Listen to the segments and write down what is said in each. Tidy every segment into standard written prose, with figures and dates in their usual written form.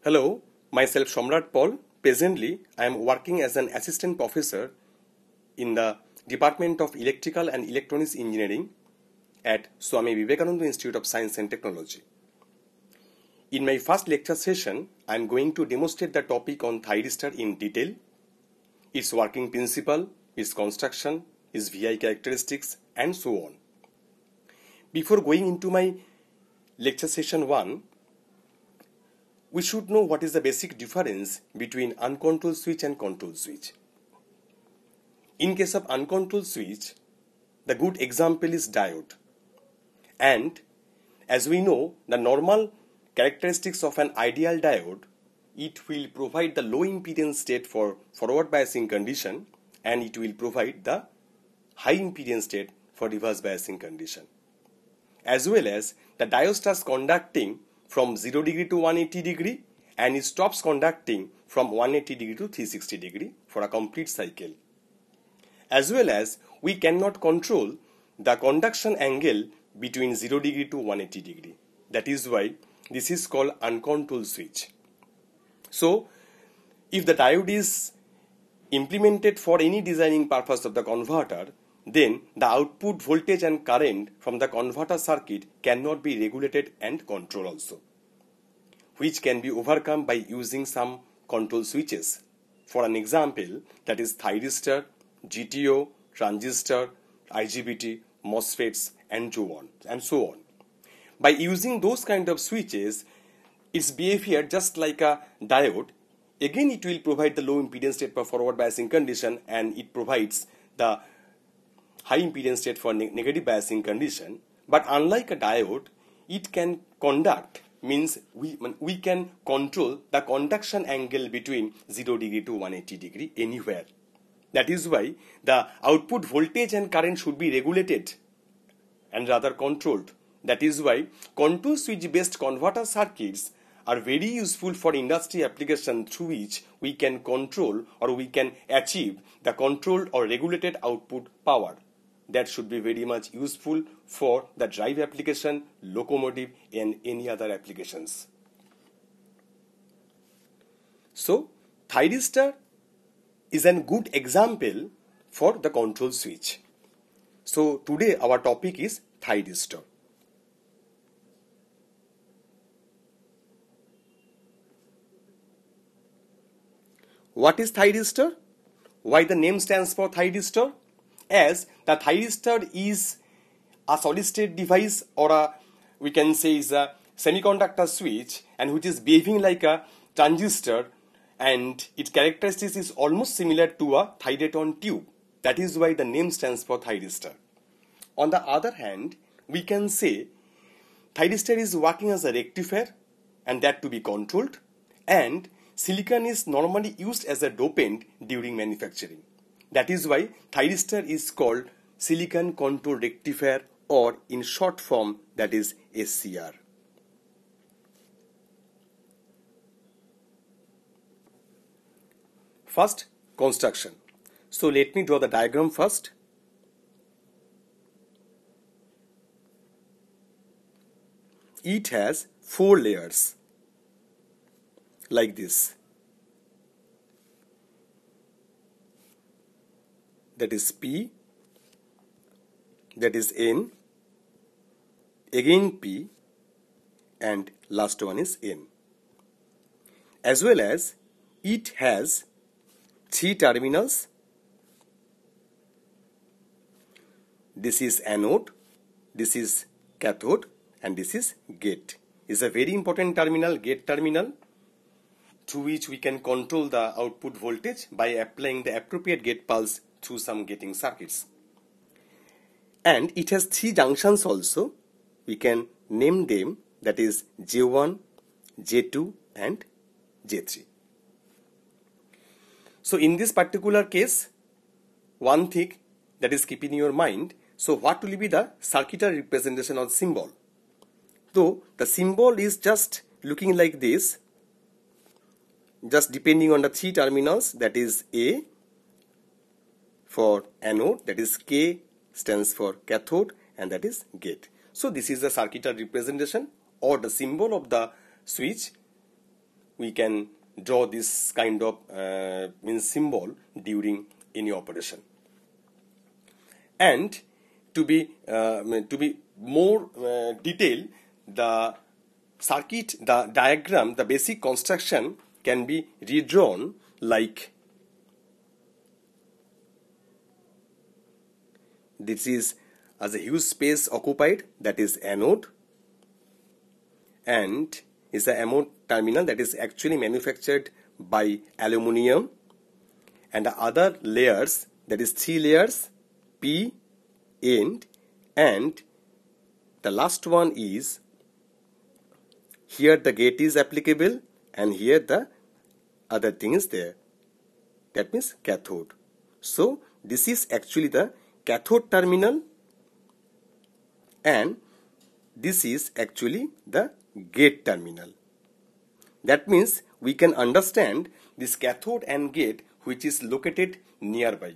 Hello, myself Shomrat Paul. Presently, I am working as an assistant professor in the Department of Electrical and Electronics Engineering at Swami Vivekananda Institute of Science and Technology. In my first lecture session, I am going to demonstrate the topic on thyristor in detail, its working principle, its construction, its VI characteristics, and so on. Before going into my lecture session 1, we should know what is the basic difference between uncontrolled switch and controlled switch. In case of uncontrolled switch, the good example is diode. And as we know, the normal characteristics of an ideal diode, it will provide the low impedance state for forward biasing condition, and it will provide the high impedance state for reverse biasing condition. As well as the diode starts conducting from 0 degree to 180 degree and it stops conducting from 180 degree to 360 degree for a complete cycle. As well as we cannot control the conduction angle between 0 degree to 180 degree. That is why this is called uncontrolled switch. So if the diode is implemented for any designing purpose of the converter, then the output voltage and current from the converter circuit cannot be regulated and controlled also, which can be overcome by using some control switches. For an example, that is thyristor, GTO, transistor, IGBT, MOSFETs, and so on. By using those kind of switches, its behavior just like a diode. Again, it will provide the low impedance state for forward biasing condition, and it provides the high impedance state for negative biasing condition. But unlike a diode, it can conduct, means we can control the conduction angle between 0 degree to 180 degree anywhere. That is why the output voltage and current should be regulated and rather controlled. That is why control switch based converter circuits are very useful for industry application through which we can control or we can achieve the controlled or regulated output power. That should be very much useful for the drive application, locomotive, and any other applications. So, thyristor is a good example for the control switch. So, today our topic is thyristor. What is thyristor? Why the name stands for thyristor? As the thyristor is a solid state device, or we can say is a semiconductor switch, and which is behaving like a transistor, and its characteristics is almost similar to a thyraton tube. That is why the name stands for thyristor. On the other hand, we can say thyristor is working as a rectifier, and that to be controlled, and silicon is normally used as a dopant during manufacturing. That is why thyristor is called silicon control rectifier, or in short form that is SCR. First, construction. So let me draw the diagram first. It has 4 layers like this. That is P, that is N, again P, and last one is N. As well as it has 3 terminals. This is anode, this is cathode, and this is gate. It's a very important terminal, gate terminal, through which we can control the output voltage by applying the appropriate gate pulse through some gating circuits. And it has 3 junctions also. We can name them, that is J1, J2, and J3. So in this particular case, one thing that is keeping in your mind, so what will be the circuitry representation of symbol? Though the symbol is just looking like this, just depending on the 3 terminals, that is A for anode, that is K stands for cathode, and that is gate. So this is the circuitry representation or the symbol of the switch we can draw this kind of symbol during any operation. And to be more detailed, the circuit, the diagram, the basic construction can be redrawn like this. Is as a huge space occupied, that is anode, and is the anode terminal that is actually manufactured by aluminium, and the other layers, that is 3 layers, P, N, and the last one is here the gate is applicable, and here the other thing is there, that means cathode. So this is actually the cathode terminal, and this is actually the gate terminal. That means we can understand this cathode and gate which is located nearby.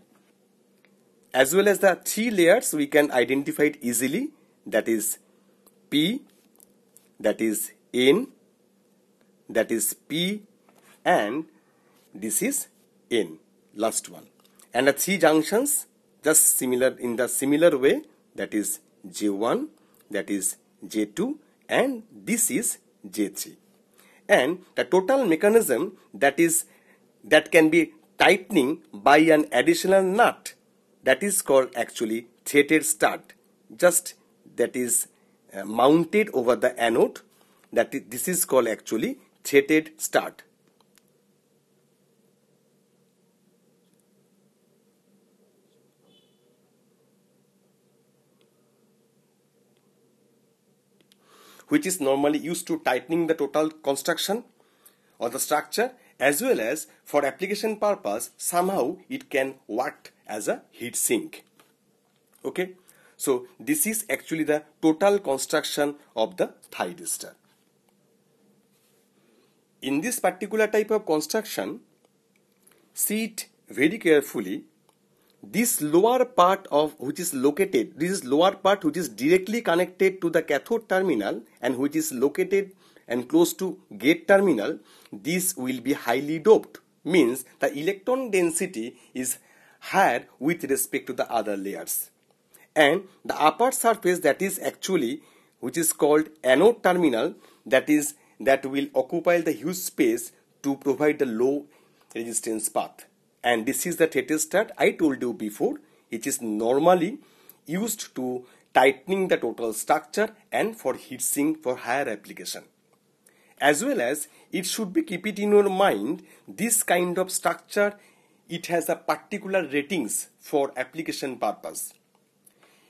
As well as the 3 layers we can identify it easily, that is P, that is N, that is P, and this is N, last one. And the 3 junctions just similar in the similar way, that is J1, that is J2, and this is J3. And the total mechanism that can be tightening by an additional nut, that is called actually threaded stud, just that is mounted over the anode, this is called actually threaded stud. Which is normally used to tightening the total construction or the structure, as well as for application purpose somehow it can work as a heat sink. Okay, so this is actually the total construction of the thyristor. In this particular type of construction, see it very carefully. This lower part of which is located, this is lower part which is directly connected to the cathode terminal and which is located and close to gate terminal, this will be highly doped. Means the electron density is higher with respect to the other layers. And the upper surface, that is actually which is called anode terminal, that will occupy the huge space to provide the low resistance path. And this is the threaded stud I told you before, which is normally used to tightening the total structure and for heat sink for higher application. As well as it should be keep it in your mind, this kind of structure, it has a particular ratings for application purpose.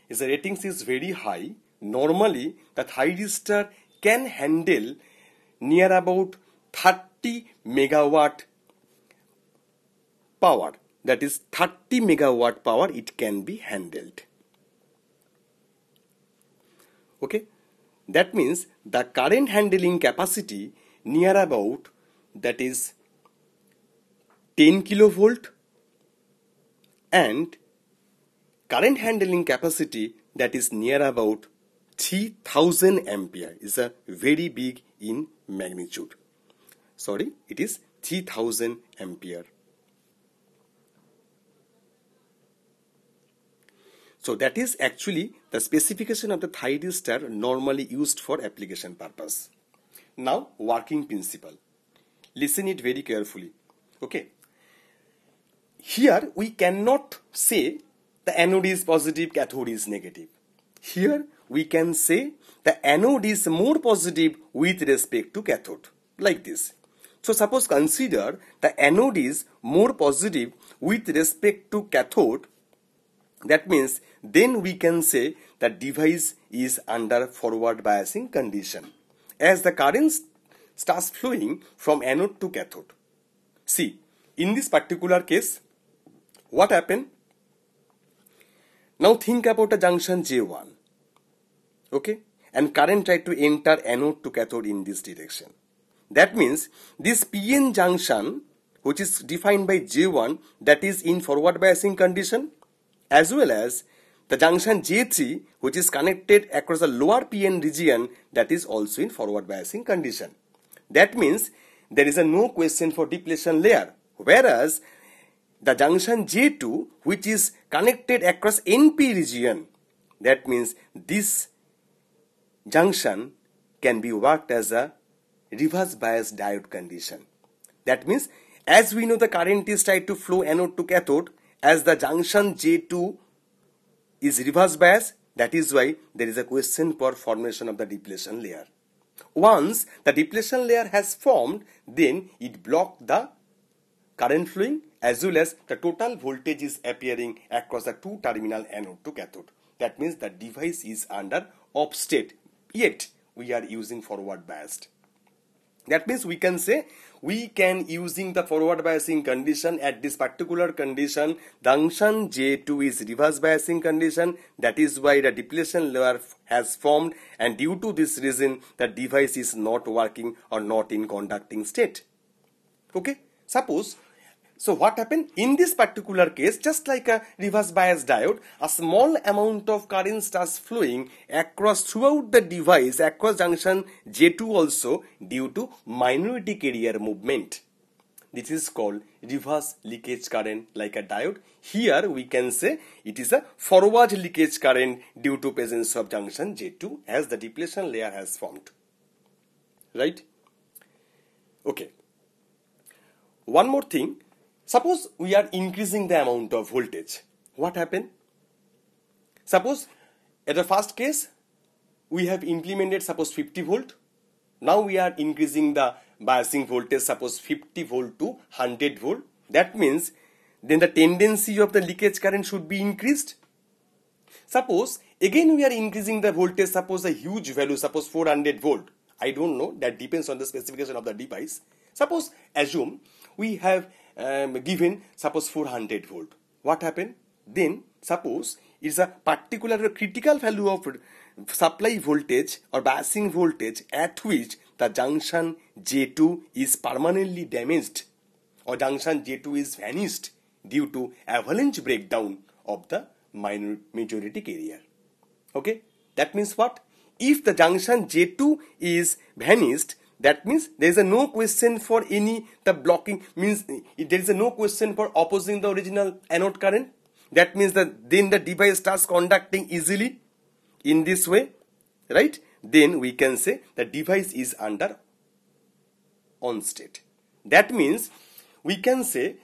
If the ratings is very high, normally the thyristor can handle near about 30 megawatt power, that is 30 megawatt power it can be handled. Okay, that means the current handling capacity near about, that is 10 kilovolt, and current handling capacity that is near about 3000 ampere, is a very big in magnitude. Sorry, it is 3000 ampere. So that is actually the specification of the thyristor normally used for application purpose. Now working principle. Listen it very carefully. Okay. Here we cannot say the anode is positive, cathode is negative. Here we can say the anode is more positive with respect to cathode, like this. So suppose consider the anode is more positive with respect to cathode. That means then we can say the device is under forward biasing condition as the current starts flowing from anode to cathode. See, in this particular case, what happened? Now think about a junction J1. Okay, and current try to enter anode to cathode in this direction. That means this PN junction, which is defined by J1, that is in forward biasing condition, as well as the junction J3, which is connected across the lower PN region, that is also in forward biasing condition. That means there is a no question for depletion layer. Whereas the junction J2, which is connected across NP region, that means this junction can be worked as a reverse bias diode condition. That means, as we know, the current is tried to flow anode to cathode, as the junction J2 is reverse bias, that is why there is a question for formation of the depletion layer. Once the depletion layer has formed, then it blocks the current flowing as well as the total voltage is appearing across the two terminal anode to cathode. That means the device is under off state, yet we are using forward biased. That means we can say we can using the forward biasing condition at this particular condition, junction J2 is reverse biasing condition. That is why the depletion layer has formed, and due to this reason the device is not working or not in conducting state. Okay, suppose, so what happened in this particular case, just like a reverse bias diode, a small amount of current starts flowing across throughout the device, across junction J2 also, due to minority carrier movement. This is called reverse leakage current like a diode. Here we can say it is a forward leakage current due to presence of junction J2 as the depletion layer has formed. Right? Okay. One more thing. Suppose we are increasing the amount of voltage. What happened? Suppose at the first case we have implemented suppose 50 volt. Now we are increasing the biasing voltage suppose 50 volt to 100 volt. That means then the tendency of the leakage current should be increased. Suppose again we are increasing the voltage, suppose a huge value, suppose 400 volt. I don't know, that depends on the specification of the device. Suppose assume we have given suppose 400 volt. What happened? Then suppose is a particular critical value of supply voltage or biasing voltage at which the junction J2 is permanently damaged or junction J2 is vanished due to avalanche breakdown of the majority carrier. Okay, that means what? If the junction J2 is vanished, that means there is a no question for any the blocking, means there is a no question for opposing the original anode current. That means that then the device starts conducting easily in this way, right? Then we can say the device is under on state. That means we can say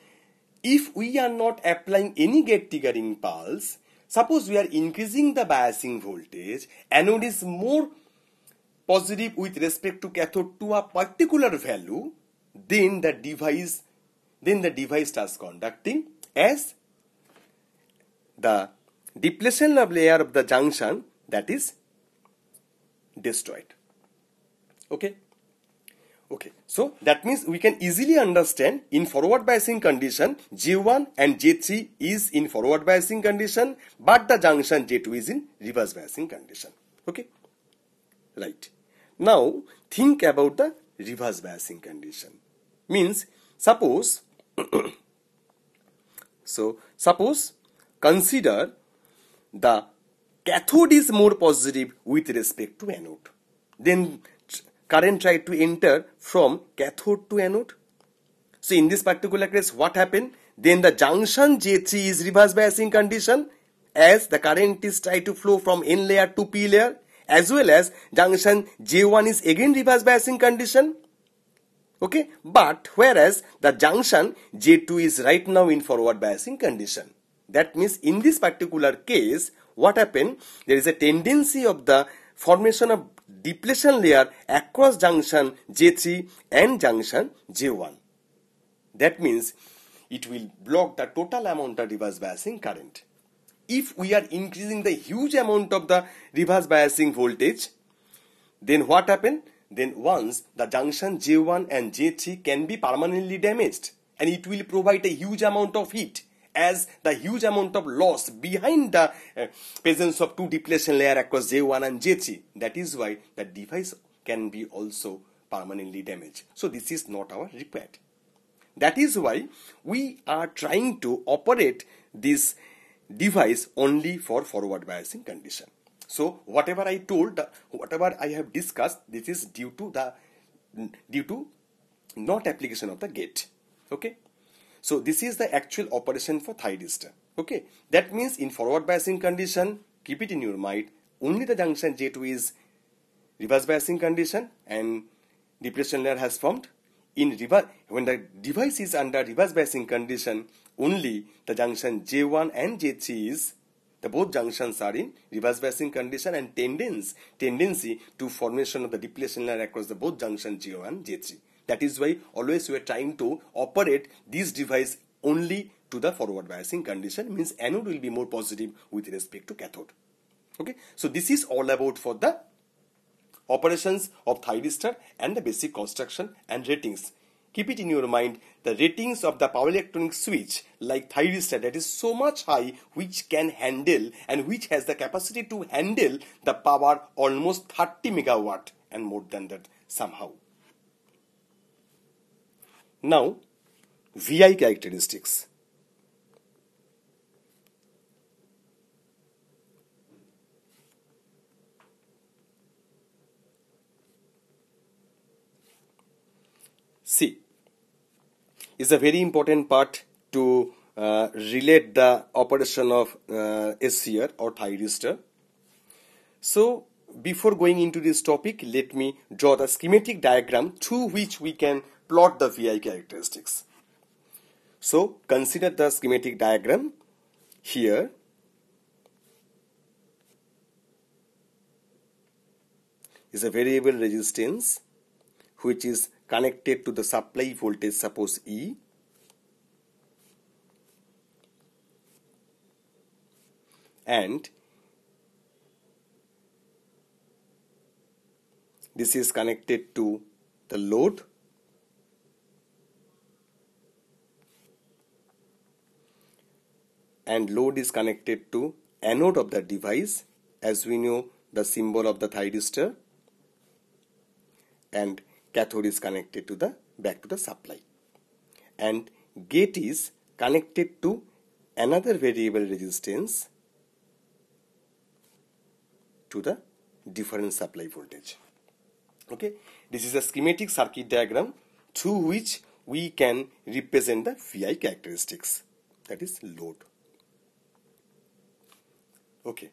if we are not applying any gate triggering pulse, suppose we are increasing the biasing voltage, anode is more positive with respect to cathode to a particular value, then the device starts conducting as the depletion layer of the junction that is destroyed. Okay. So that means we can easily understand in forward biasing condition J1 and J3 is in forward biasing condition, but the junction J2 is in reverse biasing condition. Okay. Right. Now think about the reverse biasing condition. Means suppose consider the cathode is more positive with respect to anode. Then current try to enter from cathode to anode. So in this particular case, what happened? Then the junction J3 is reverse biasing condition as the current is try to flow from N layer to P layer, as well as junction J1 is again reverse biasing condition. Okay, but whereas the junction J2 is right now in forward biasing condition. That means in this particular case, what happened? There is a tendency of the formation of depletion layer across junction J3 and junction J1. That means it will block the total amount of reverse biasing current. If we are increasing the huge amount of the reverse biasing voltage, then what happened? Then once the junction J1 and J3 can be permanently damaged, and it will provide a huge amount of heat as the huge amount of loss behind the presence of two depletion layer across J1 and J3. That is why the device can be also permanently damaged. So this is not our required. That is why we are trying to operate this device only for forward biasing condition. So whatever I told, whatever I have discussed, this is due to not application of the gate. Okay, so this is the actual operation for thyristor. Okay, that means in forward biasing condition, keep it in your mind, only the junction J2 is reverse biasing condition and depletion layer has formed. In reverse, when the device is under reverse biasing condition, only the junction J1 and J3 is, the both junctions are in reverse biasing condition and tendency to formation of the depletion layer across the both junction J1 and J3. That is why always we are trying to operate this device only to the forward biasing condition, means anode will be more positive with respect to cathode. Okay, so this is all about for the operations of thyristor and the basic construction and ratings. Keep it in your mind, the ratings of the power electronic switch like thyristor, that is so much high, which can handle and which has the capacity to handle the power almost 30 megawatt and more than that somehow. Now, VI characteristics. See, is a very important part to relate the operation of SCR or thyristor. So, before going into this topic, let me draw the schematic diagram through which we can plot the VI characteristics. So, consider the schematic diagram here. Is a variable resistance which is connected to the supply voltage, suppose E, and this is connected to the load, and load is connected to anode of the device, as we know the symbol of the thyristor, and cathode is connected to the back to the supply, and gate is connected to another variable resistance to the different supply voltage. Okay, this is a schematic circuit diagram through which we can represent the VI characteristics, that is load. Okay,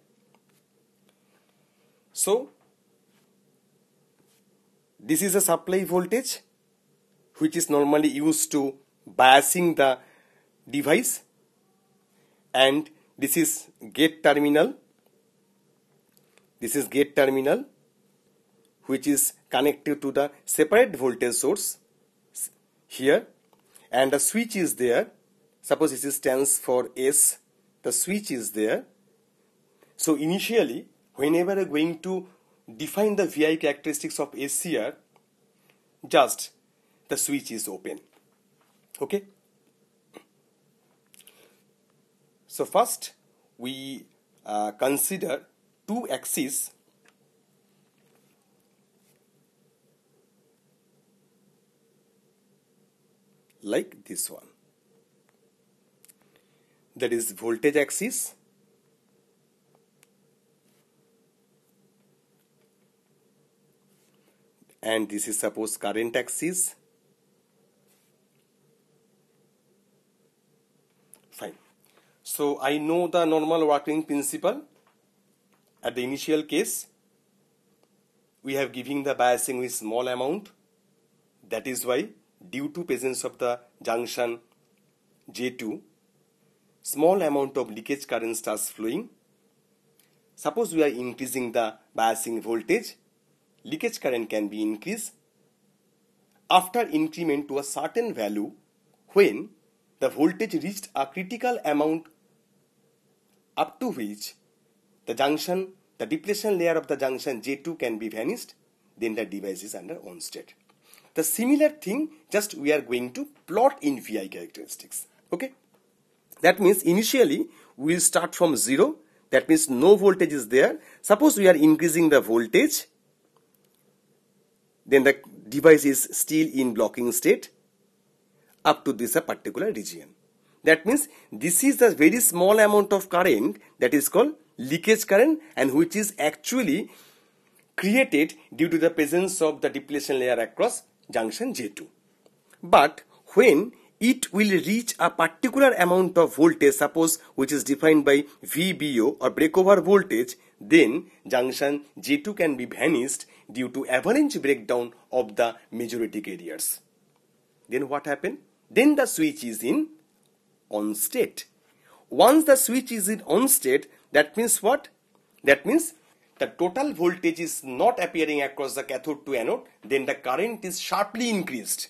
so this is a supply voltage which is normally used to biasing the device, and this is gate terminal. This is gate terminal which is connected to the separate voltage source here, and the switch is there. Suppose this stands for S, the switch is there. So initially, whenever we are going to define the VI characteristics of SCR, just the switch is open. Okay. So first we consider two axes like this one, that is voltage axis and this is suppose current axis. Fine. So I know the normal working principle. At the initial case, we have given the biasing with small amount. That is why, due to presence of the junction J2, small amount of leakage current starts flowing. Suppose we are increasing the biasing voltage, leakage current can be increased after increment to a certain value when the voltage reached a critical amount up to which the depletion layer of the junction J2 can be vanished, then the device is under on state. The similar thing, just we are going to plot in VI characteristics. Okay, that means initially we will start from 0. That means no voltage is there. Suppose we are increasing the voltage, then the device is still in blocking state up to this particular region. That means this is a very small amount of current that is called leakage current, and which is actually created due to the presence of the depletion layer across junction J2. But when it will reach a particular amount of voltage, suppose which is defined by VBO or breakover voltage, then junction J2 can be vanished due to avalanche breakdown of the majority carriers. Then what happened? Then the switch is in on state. Once the switch is in on state, that means what? That means the total voltage is not appearing across the cathode to anode, then the current is sharply increased.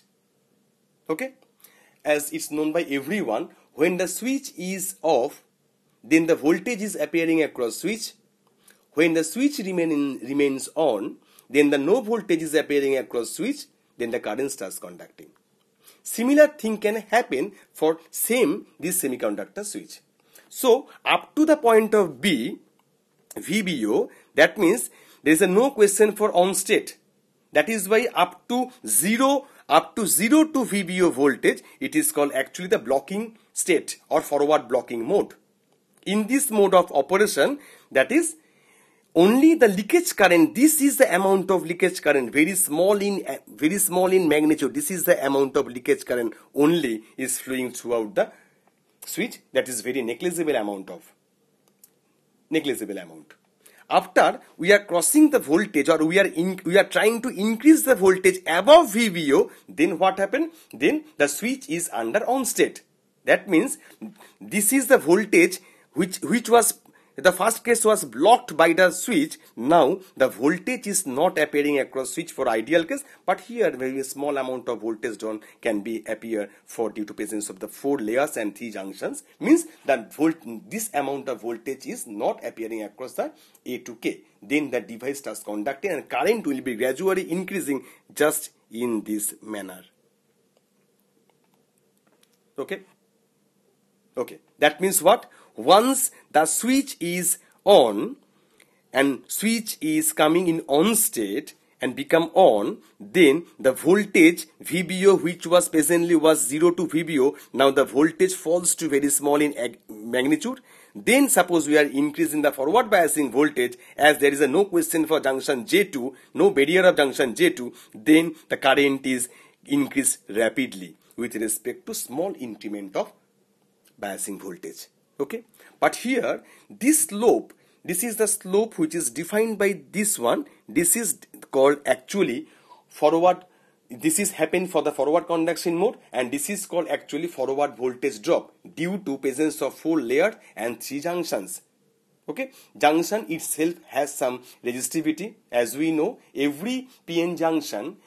Okay? As it's known by everyone, when the switch is off, then the voltage is appearing across switch. When the switch remains on, then the no voltage is appearing across switch, then the current starts conducting. Similar thing can happen for this semiconductor switch. So up to the point of B, VBO, that means there is no question for on state. That is why up to 0 to VBO voltage, it is called actually the blocking state or forward blocking mode. In this mode of operation, that is only the leakage current, this is the amount of leakage current, very small in magnitude. This is the amount of leakage current only is flowing throughout the switch. That is very negligible amount. After we are crossing the voltage, or we are trying to increase the voltage above VBO, then what happened? Then the switch is under on state. That means this is the voltage which was, the first case was blocked by the switch. Now the voltage is not appearing across switch for ideal case, but here very small amount of voltage drop can be appear for due to presence of the 4 layers and 3 junctions. Means that this amount of voltage is not appearing across the A to K. Then the device starts conducting and current will be gradually increasing just in this manner. Okay. That means what? Once the switch is on and switch is coming in on state and become on, then the voltage VBO, which was presently was 0 to VBO, now the voltage falls to very small in magnitude. Then suppose we are increasing the forward biasing voltage, as there is no question for junction J2, no barrier of junction J2, then the current is increased rapidly with respect to small increment of biasing voltage. Okay, but here this slope, this is the slope which is defined by this one. This is called actually forward. This is happened for the forward conduction mode, and this is called actually forward voltage drop due to presence of 4 layers and 3 junctions. Okay, junction itself has some resistivity. As we know, every PN junction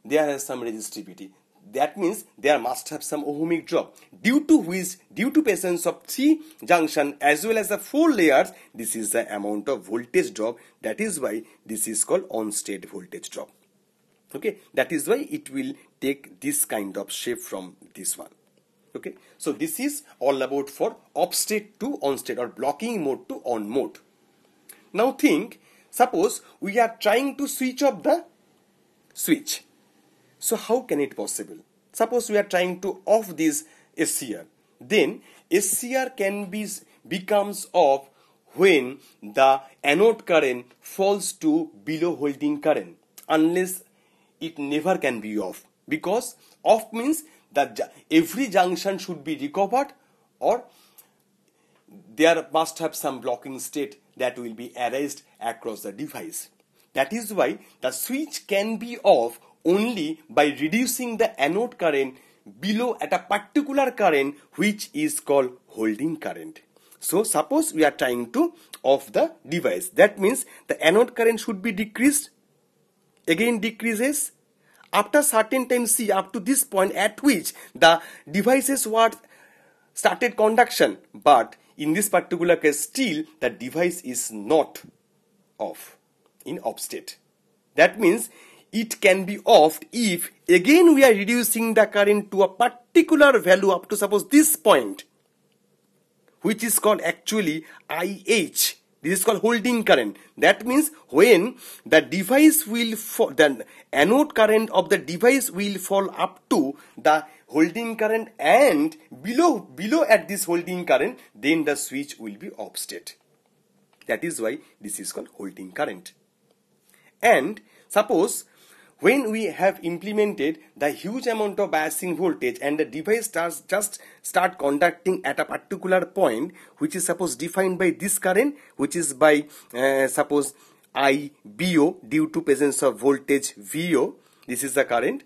there has some resistivity. That means there must have some ohmic drop, due to presence of 3 junction as well as the 4 layers, this is the amount of voltage drop. That is why this is called on state voltage drop. Okay, that is why it will take this kind of shape from this one. Okay, so this is all about for off state to on state or blocking mode to on mode. Now think, suppose we are trying to switch off the switch. So how can it possible? Suppose we are trying to off this SCR. Then SCR becomes off when the anode current falls to below holding current, unless it never can be off, because off means that every junction should be recovered, or there must have some blocking state that will be erased across the device. That is why the switch can be off only by reducing the anode current below at a particular current which is called holding current. So suppose we are trying to off the device. That means the anode current should be decreased. Again decreases. After certain time, see up to this point at which the devices were started conduction. But in this particular case still the device is not off in off state. That means it can be offed if again we are reducing the current to a particular value up to suppose this point, which is called actually IH. This is called holding current. That means when the device will fall, the anode current of the device will fall up to the holding current and below at this holding current, then the switch will be off state. That is why this is called holding current. And suppose when we have implemented the huge amount of biasing voltage and the device start conducting at a particular point, which is suppose defined by this current, which is by suppose IBO due to presence of voltage VO. This is the current.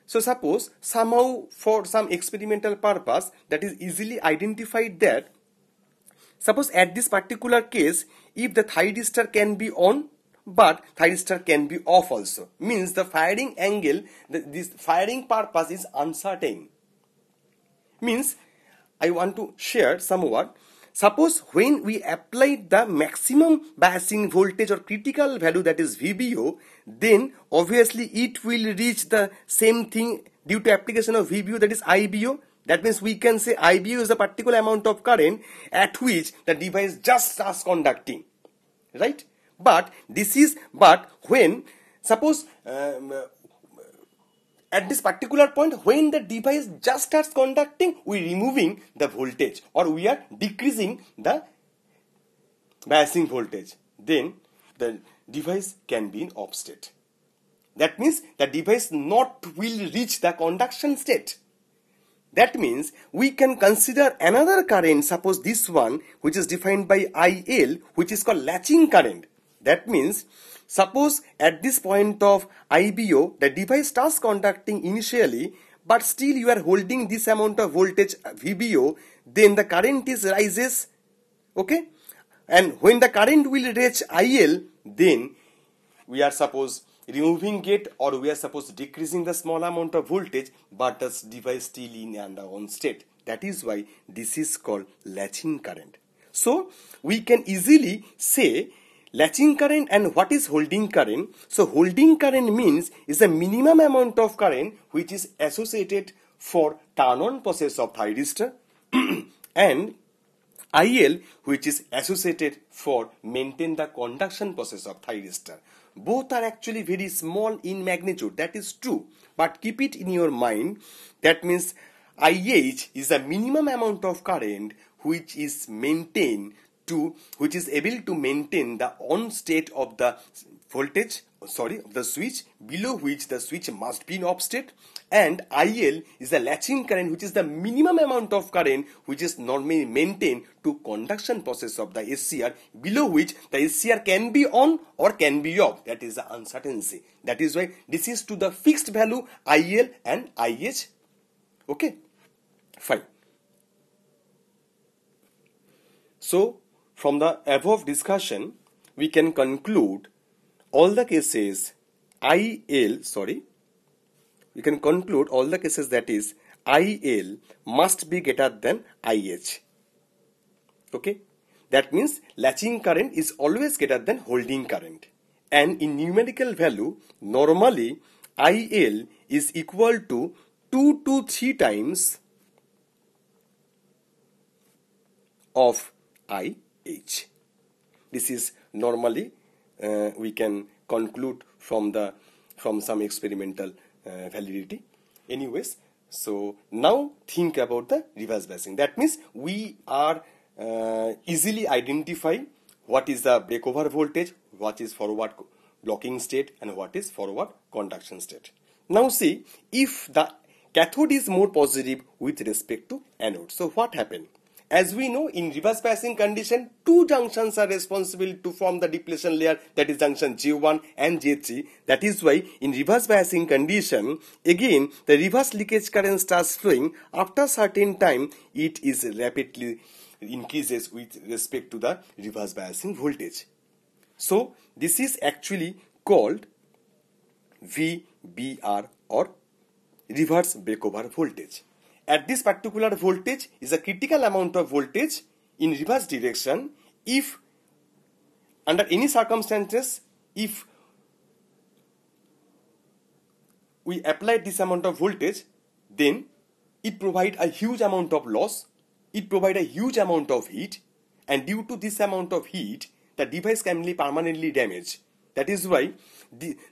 So suppose somehow for some experimental purpose that is easily identified that suppose at this particular case, if the thyristor can be on but thyristor can be off also, means the firing angle, this firing purpose is uncertain. Means I want to share some word. Suppose when we apply the maximum biasing voltage or critical value, that is VBO, then obviously it will reach the same thing due to application of VBO, that is IBO. That means we can say IBO is a particular amount of current at which the device just starts conducting, right? But when suppose at this particular point, when the device just starts conducting, we are removing the voltage or we are decreasing the biasing voltage. Then the device can be in off state. That means the device not will reach the conduction state. That means we can consider another current, suppose this one, which is defined by IL, which is called latching current. That means suppose at this point of IBO, the device starts conducting initially, but still you are holding this amount of voltage VBO, then the current is rises, okay? And when the current will reach IL, then we are suppose removing it or we are suppose decreasing the small amount of voltage, but the device still in under on state. That is why this is called latching current. So we can easily say latching current and what is holding current. So holding current means is a minimum amount of current which is associated for turn on process of thyristor and IL which is associated for maintain the conduction process of thyristor. Both are actually very small in magnitude, that is true, but keep it in your mind. That means IH is a minimum amount of current which is maintained which is able to maintain the on state of the voltage, of the switch, below which the switch must be in off state, and IL is a latching current which is the minimum amount of current which is normally maintained to conduction process of the SCR, below which the SCR can be on or can be off. That is the uncertainty. That is why this is to the fixed value IL and IH. Okay, fine. So from the above discussion, we can conclude all the cases we can conclude all the cases that is IL must be greater than IH. Okay, that means latching current is always greater than holding current, and in numerical value normally IL is equal to 2 to 3 times of IH. This is normally we can conclude from some experimental validity. Anyways, so now think about the reverse biasing. That means we are easily identify what is the breakover voltage, what is forward blocking state, and what is forward conduction state. Now see, if the cathode is more positive with respect to anode, so what happened? As we know, in reverse biasing condition, two junctions are responsible to form the depletion layer, that is junction J1 and J3. That is why in reverse biasing condition, again the reverse leakage current starts flowing. After certain time, it is rapidly increases with respect to the reverse biasing voltage. So this is actually called VBR or reverse breakover voltage. At this particular voltage is a critical amount of voltage in reverse direction. If under any circumstances, if we apply this amount of voltage, then it provides a huge amount of loss, it provides a huge amount of heat, and due to this amount of heat, the device can be permanently damaged. That is why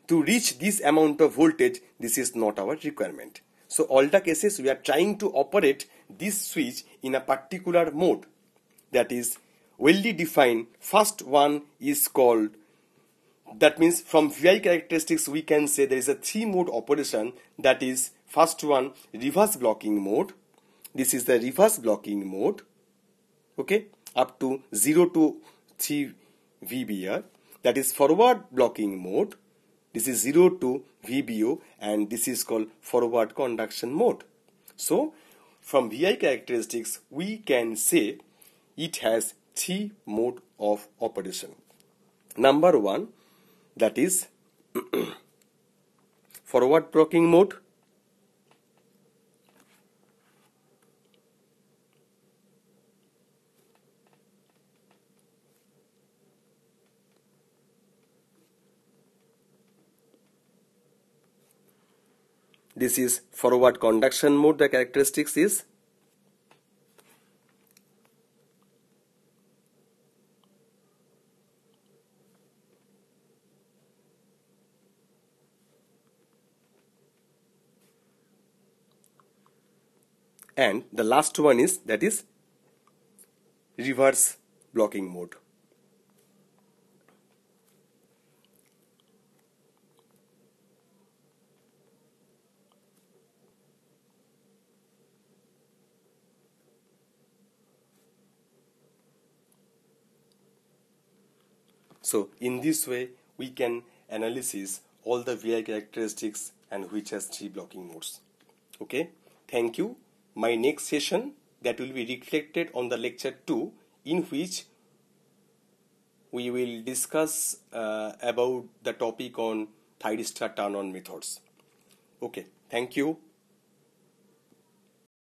to reach this amount of voltage, this is not our requirement. So all the cases we are trying to operate this switch in a particular mode, that is well defined. First one is called That means from VI characteristics we can say there is a three mode operation, that is first one reverse blocking mode. This is the reverse blocking mode, okay, up to 0 to 3 VBR. That is forward blocking mode. This is 0 to VBO and this is called forward conduction mode. So from VI characteristics we can say it has three mode of operation. Number one, that is forward blocking mode. This is forward conduction mode. The characteristics is and the last one is, that is reverse blocking mode. So in this way we can analysis all the VI characteristics and which has three blocking modes. Okay, thank you. My next session, that will be reflected on the lecture 2, in which we will discuss about the topic on thyristor turn-on methods. Okay, thank you.